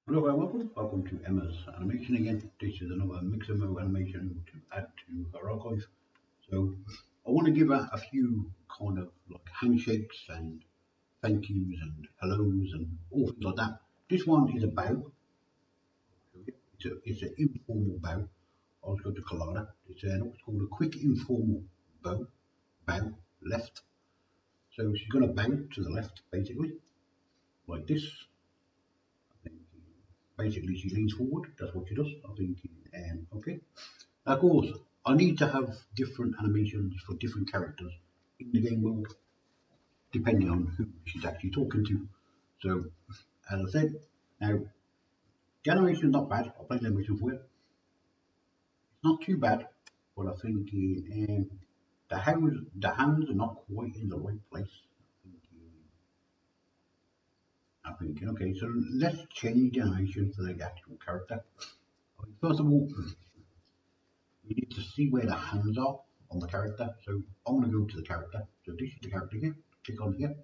Hello and welcome to Emma's animation again. This is another mixamo animation to add to her archive. So I want to give out a few kind of like handshakes and thank yous and hellos and all things like that. This one is a bow. It's an informal bow. I was going to Colada. It's called a quick informal bow left. So she's going to bow to the left basically like this. I think basically she leans forward. That's what she does. I think okay. Of course, I need to have different animations for different characters in the game world, depending on who she's actually talking to. So, as I said, now the animation is not bad. I'll play the animation for you. It's not too bad, but I think the hands are not quite in the right place. I'm thinking, okay, so let's change the animation for the actual character. First of all, we need to see where the hands are on the character. So I want to go to the character. So this is the character here. Click on here.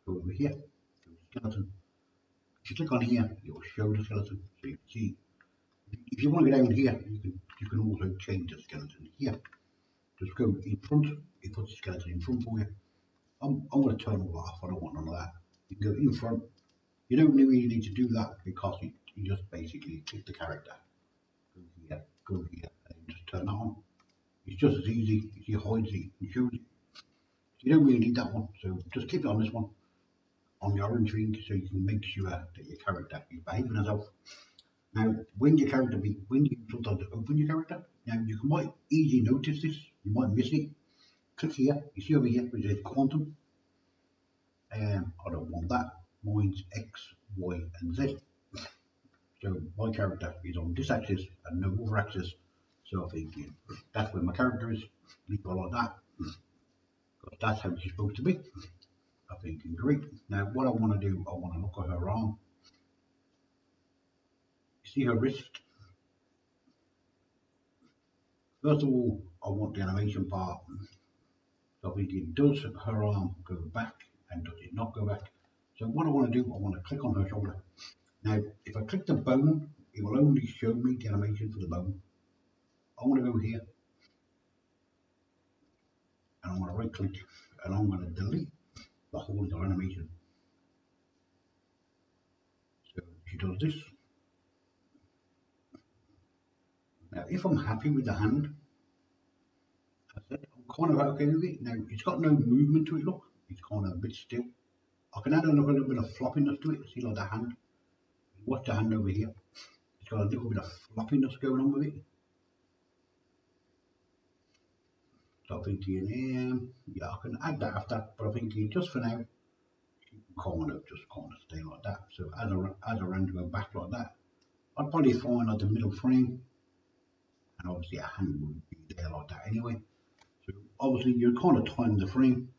Go over here. Go skeleton. If you click on here, it will show the skeleton. So you can see. If you want to go down here, you can also change the skeleton here. Just go in front. It puts the skeleton in front for you. I'm going to turn all that off. I don't want none of that. You can go in front. You don't really need to do that because you just basically click the character. Go here, and just turn that on. It's just as easy if you hide it and shows it. You don't really need that one, so just keep it on this one, on the orange thing, so you can make sure that your character is behaving herself. Now, when you sometimes open your character, now you might easily notice this, you might miss it. Click here, you see over here, which says quantum. I don't want that. Mine's X, Y, and Z. So my character is on this axis and no other axis. So I think that's where my character is. Leave it like that, because that's how she's supposed to be. I think great. Now, what I want to do, I want to look at her arm. See her wrist. First of all, I want the animation part. So we can, does her arm go back and does it not go back? So what I want to do, I want to click on her shoulder. Now, if I click the bone, it will only show me the animation for the bone. I want to go here and I'm going to right click and I'm going to delete the whole of the animation. So she does this. Now, if I'm happy with the hand, I said I'm kind of okay with it. Now, it's got no movement to it, look. It's kind of a bit still. I can add a little bit of floppiness to it. See, like the hand. Watch the hand over here. It's got a little bit of floppiness going on with it. So I'm thinking, yeah, I can add that after, but I'm thinking just for now, just kind of stay like that. So as I ran to go back like that, I'd probably find like the middle frame, and obviously a hand would be there like that anyway. So obviously you kind of time the frame,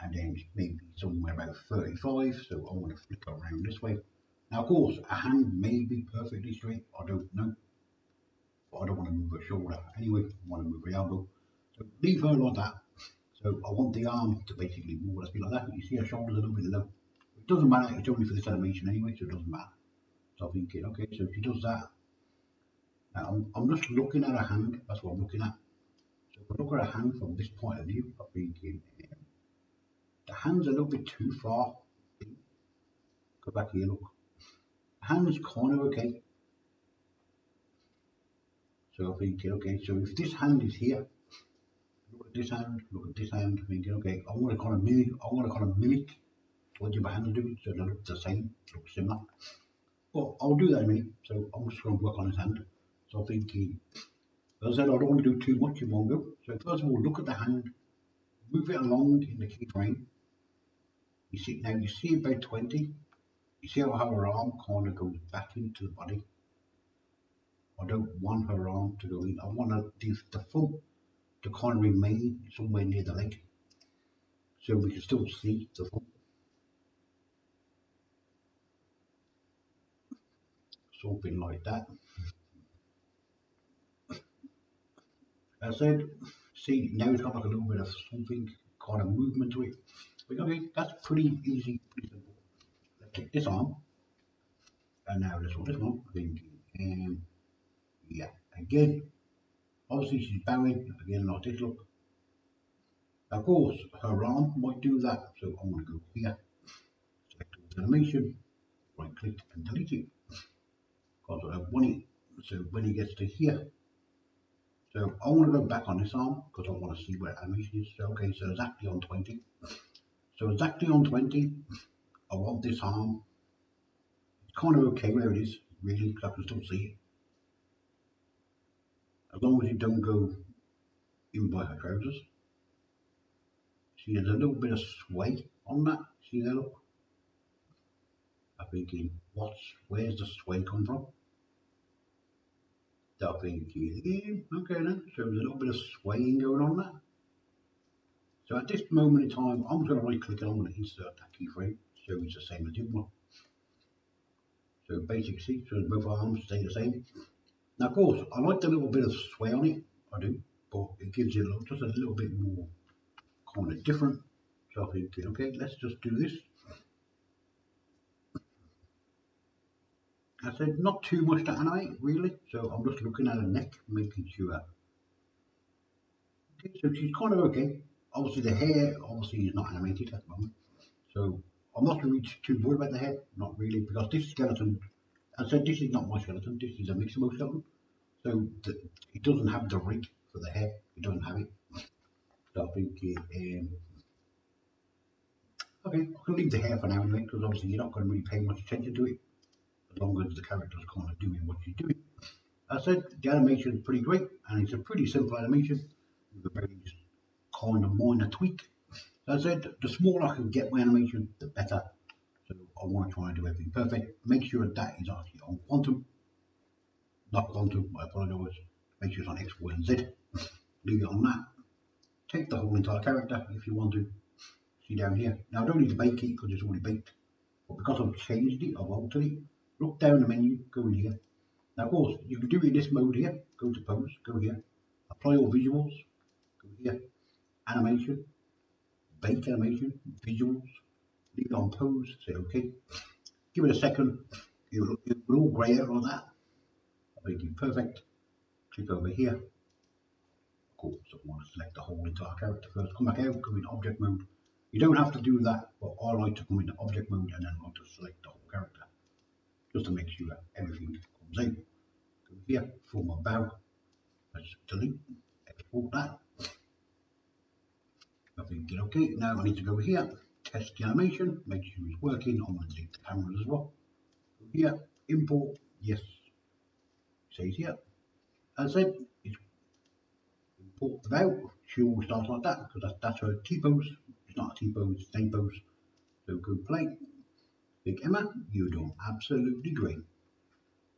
and then maybe somewhere about 35. So I want to flick around this way. Now, of course, a hand may be perfectly straight. I don't know. But I don't want to move her shoulder anyway. I want to move her elbow. So leave her like that. So I want the arm to basically more or less be like that. You see her shoulders a little bit low. It doesn't matter. It's only for this animation anyway, so it doesn't matter. So I'm thinking, okay, so if she does that, now I'm just looking at her hand. That's what I'm looking at. So if I look at her hand from this point of view, I'm thinking the hand's a little bit too far. Go back here, look. The hand's kind of okay. So I'm thinking, okay, so if this hand is here, look at this hand, look at this hand, thinking, okay, I want to kind of mimic what your hands do, so they look the same, look similar. But I'll do that in a minute, so I'm just going to work on his hand. So I'm thinking, as I said, I don't want to do too much in one go. So first of all, look at the hand, move it along in the keyframe. You see about 20. You see how her arm kind of goes back into the body. I don't want her arm to go in. I want the foot to kind of remain somewhere near the leg, so we can still see the foot. Something like that. As I said, see now it's got like a little bit of something kind of movement to it. But okay, that's pretty easy, pretty simple. Let's take this arm And now this one, I think, yeah, again, obviously she's bowing, again, like this, look. Of course, her arm might do that, so I'm going to go here, select all the animation, right click and delete it, because I don't want it. So when it gets to here, so I want to go back on this arm, because I want to see where animation is. So okay, so exactly on 20. So exactly on 20, I want this arm. It's kind of okay where it is, really, because I can still see it. As long as it don't go in by her trousers. See, there's a little bit of sway on that. See there, look. I'm thinking, where's the sway come from? I'm thinking, okay then, so there's a little bit of swaying going on there. So at this moment in time, I'm going to right click and I'm going to insert that keyframe, so it's the same as the other one. So basic see, so both arms stay the same. Now of course, I like the little bit of sway on it, I do, but it gives it just a little bit more kind of different. So I'm thinking, okay, let's just do this. I said not too much to animate really, so I'm just looking at her neck, making sure. Okay, so she's kind of okay. Obviously the hair, obviously is not animated at the moment, so I'm not really too worried about the hair, not really, because this skeleton, I said this is not my skeleton, this is a mixamo skeleton, so it doesn't have the rig for the hair, it doesn't have it. So I think, okay, I can leave the hair for now anyway, because obviously you're not going to really pay much attention to it, as long as the character's kind of doing what she's doing. As I said, the animation is pretty great, and it's a pretty simple animation with a very kind of minor tweak. As I said, the smaller I can get my animation, the better. So I want to try and do everything perfect. Make sure that is actually on quantum, not quantum, I apologize. Make sure it's on X, Y, and Z. Leave it on that. Take the whole entire character if you want to. See down here. Now I don't need to bake it because it's already baked. But because I've changed it, I've altered it. Look down the menu, go in here. Now of course, you can do it in this mode here. Go to pose, go here. Apply all visuals, go here. Animation, bake animation, visuals. Leave it on pose, say okay. Give it a second. It will all grey out like that. I think it's perfect. Click over here. Of course, I want to select the whole entire character first. Come back out, go in object mode. You don't have to do that, but I like to come into object mode and then I like to select the whole character, just to make sure that everything comes out. Go here, form a bow. Let's delete, export that. I think okay. Now I need to go here, test the animation, make sure it's working. I'm going to delete the cameras as well. Go here, import, yes. It says here. As I said, it's import without. She always starts like that because that's her T-pose. It's not a T-pose, it's an A-pose. So go play. Big Emma, you're doing absolutely great.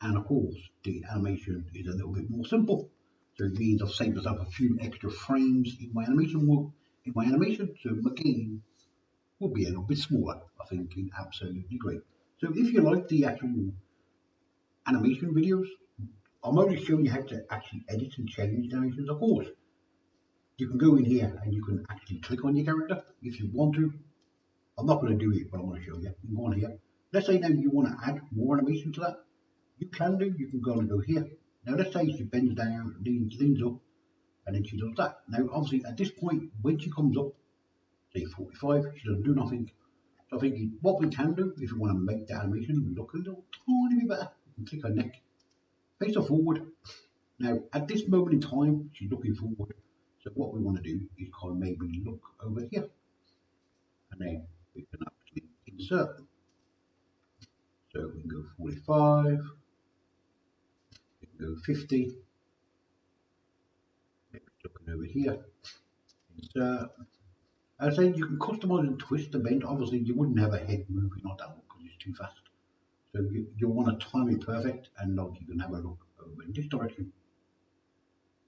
And of course, the animation is a little bit more simple. So it means I've saved myself a few extra frames in my animation so my game will be a little bit smaller. I think absolutely great. So if you like the actual animation videos, I'm only showing you how to actually edit and change the animations. Of course, you can go in here and you can actually click on your character if you want to. I'm not going to do it, but I'm going to show you. You can go on here. Let's say now you want to add more animation to that. You can do. You can go and go here. Now let's say she bends down, leans up, and then she does that. Now obviously at this point, when she comes up, say 45, she doesn't do nothing. So I think what we can do, if you want to make the animation look a little tiny bit better, you can click her neck, face her forward. Now at this moment in time, she's looking forward. So what we want to do is kind of maybe look over here, and then we can actually insert. So we can go 45, we can go 50, maybe looking over here, insert. As I said, you can customize and twist and bend. Obviously, you wouldn't have a head moving like that because it's too fast. So you want to time it perfect, and like you can have a look over in this direction.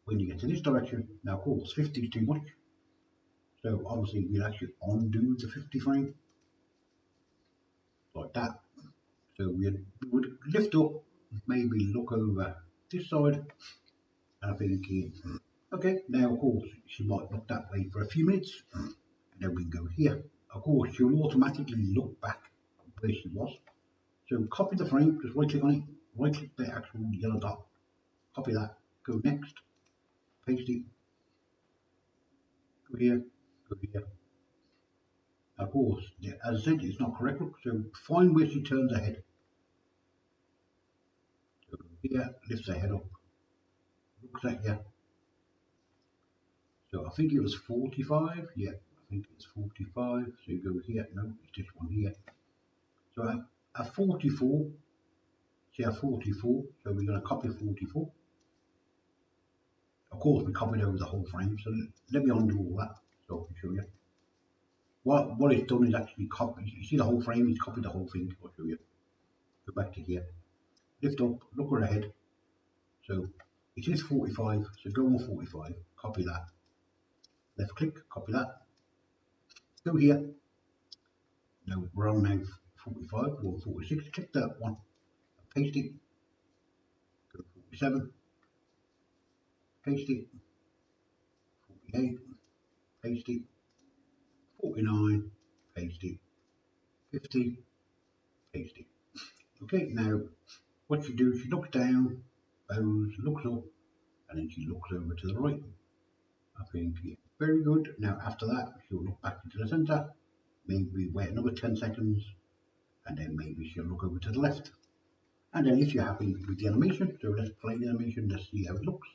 When you get to this direction, now of course 50 is too much. So obviously we'll actually undo the 50 frame like that. So we would lift up, maybe look over this side, and I think okay, now of course she might look that way for a few minutes, and then we can go here. Of course she'll automatically look back where she was. So copy the frame, just right click on it, right click the actual yellow dot, copy that, go next, paste it, go here, go here. Of course, as I said, it's not correct look, so find where she turns her head. So go here, lifts her head up, looks at you. So I think it was 45, yeah, I think it's 45, so you go here, no, it's this one here. So at 44, see at 44, so we're going to copy 44. Of course, we copied over the whole frame, so let me undo all that, so I can show you. What it's done is actually copy, you see the whole frame, it's copied the whole thing, I'll show you. Go back to here, lift up, look at the head, so it is 45, so go on 45, copy that, left click, copy that, go here, now we're on now 45, we're on 46, click that one, paste it, go 47, paste it, 48, paste it, 49, paste it, 50, paste it. Okay, now what she do, she looks down, bows, looks up, and then she looks over to the right. I think, yeah, very good. Now after that, she'll look back into the center, maybe wait another 10 seconds, and then maybe she'll look over to the left. And then if you're happy with the animation, so let's play the animation, let's see how it looks.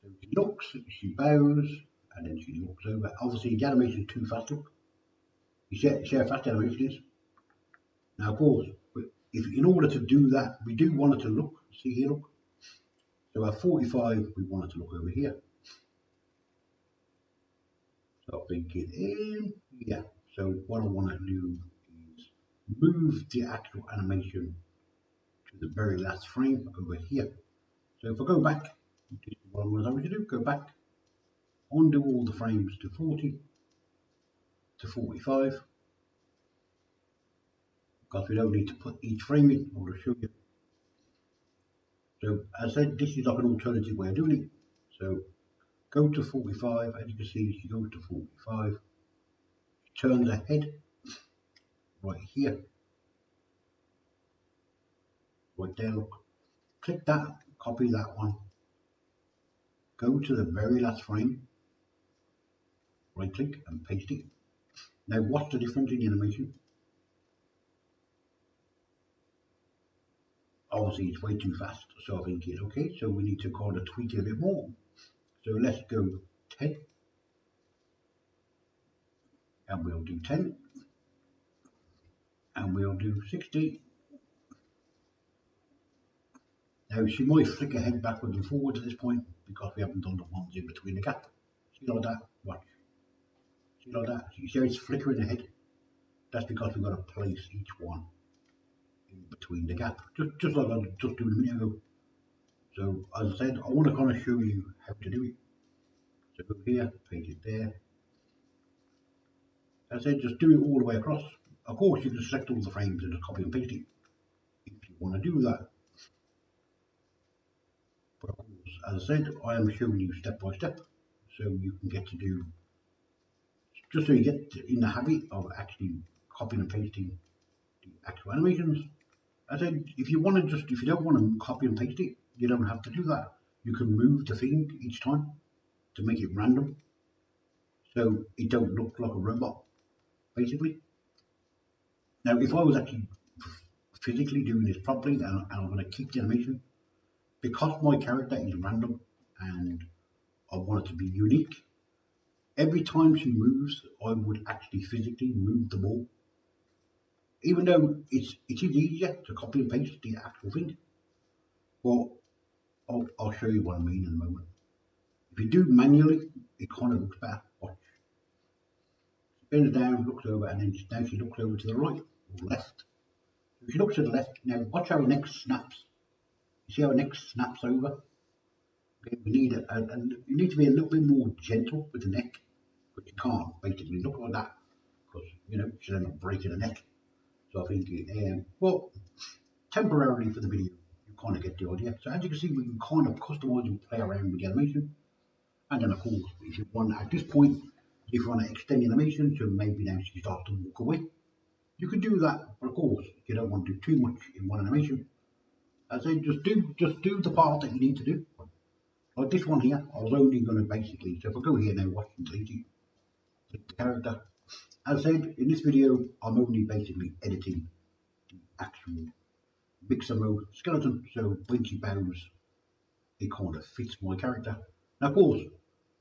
So she looks, she bows, and then she looks over. Obviously the animation is too fast, look. You see how fast the animation is? Now of course, if in order to do that, we do want it to look, see here, look. So at 45, we want it to look over here. So I'll bring it in, yeah. So what I want to do is move the actual animation to the very last frame over here. So if I go back, this is what I'm going to do, go back, undo all the frames to 40, to 45, because we don't need to put each frame in, I'll just show you. So as I said, this is like an alternative way of doing it. So go to 45, as you can see, she goes to 45, she turns her head right here, right there, look. Click that, copy that one, go to the very last frame, right click and paste it. Now what's the difference in the animation? Obviously it's way too fast, so I think it's okay, so we need to kind of tweak it a bit more. So let's go 10, and we'll do 10, and we'll do 60. Now she might flick her head backwards and forwards at this point, because we haven't done the ones in between the gap. See like that? Watch. See like that? You see how it's flickering the head? That's because we've got to place each one in between the gap, just like I just doing a minute ago. So as I said, I want to kind of show you how to do it. So go here, paste it there. As I said, just do it all the way across. Of course, you can select all the frames and just copy and paste it if you want to do that. But of course, as I said, I am showing you step by step, so you can get to do, just so you get in the habit of actually copying and pasting the actual animations. As I said, if you don't want to copy and paste it, you don't have to do that. You can move the thing each time to make it random, so it don't look like a robot, basically. Now, if I was actually physically doing this properly, and I'm going to keep the animation, because my character is random and I want it to be unique, every time she moves, I would actually physically move the ball. Even though it is easier to copy and paste the actual thing. Well, I'll show you what I mean in a moment. If you do manually, it kind of looks better. Watch. She bends down, looks over, and then now she looks over to the right or left. If she looks to the left, now watch how her neck snaps. You see how her neck snaps over? Okay, we need you need to be a little bit more gentle with the neck, but you can't basically look like that because she'll end up breaking the neck. So I think, well, temporarily for the video, you kind of get the idea. So as you can see, we can kind of customize and play around with the animation. And then of course, if you want, at this point, if you want to extend the animation, so maybe now she starts to walk away, You can do that, but of course, you don't want to do too much in one animation. I say just do the part that you need to do. Like this one here, I was only going to basically, so if I go here now, watch and delete the character. As I said, in this video, I'm only basically editing the actual mixamo skeleton, so when she bows, it kind of fits my character. Now, of course,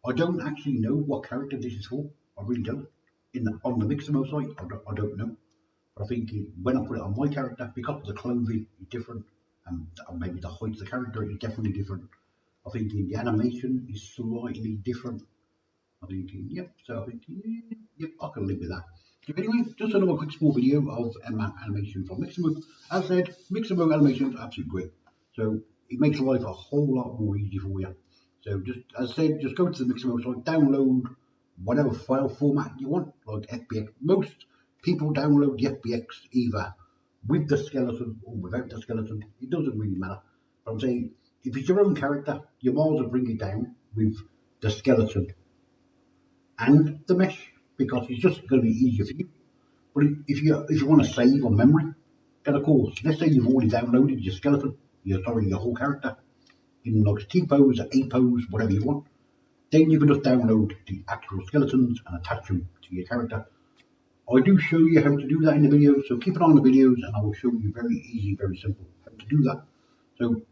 I don't actually know what character this is for. I really don't. On the mixamo site, I don't know. But I think when I put it on my character, because the clothing is different, and maybe the height of the character is definitely different. I think the animation is slightly different. I think, yep, so I think, yep, I can live with that. So anyway, just another quick small video of animation from Mixamo. As I said, Mixamo animation is absolutely great. So it makes life a whole lot more easy for you. So just, as I said, just go to the Mixamo site, download whatever file format you want, like FBX. Most people download the FBX either with the skeleton or without the skeleton. It doesn't really matter. But I'm saying, if it's your own character, you might as well bring it down with the skeleton and the mesh, because it's just going to be easier for you. But if you want to save on memory, then of course, let's say you've already downloaded your skeleton, your whole character in like T pose or A pose, whatever you want. Then you can just download the actual skeletons and attach them to your character. I do show you how to do that in the videos, so keep an eye on the videos and I will show you very easy, very simple how to do that. So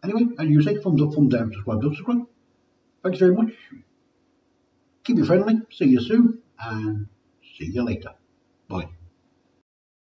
anyway, as you say, thumbs up, thumbs down, subscribe, don't subscribe. Thanks very much. Keep it friendly, see you soon, and see you later. Bye.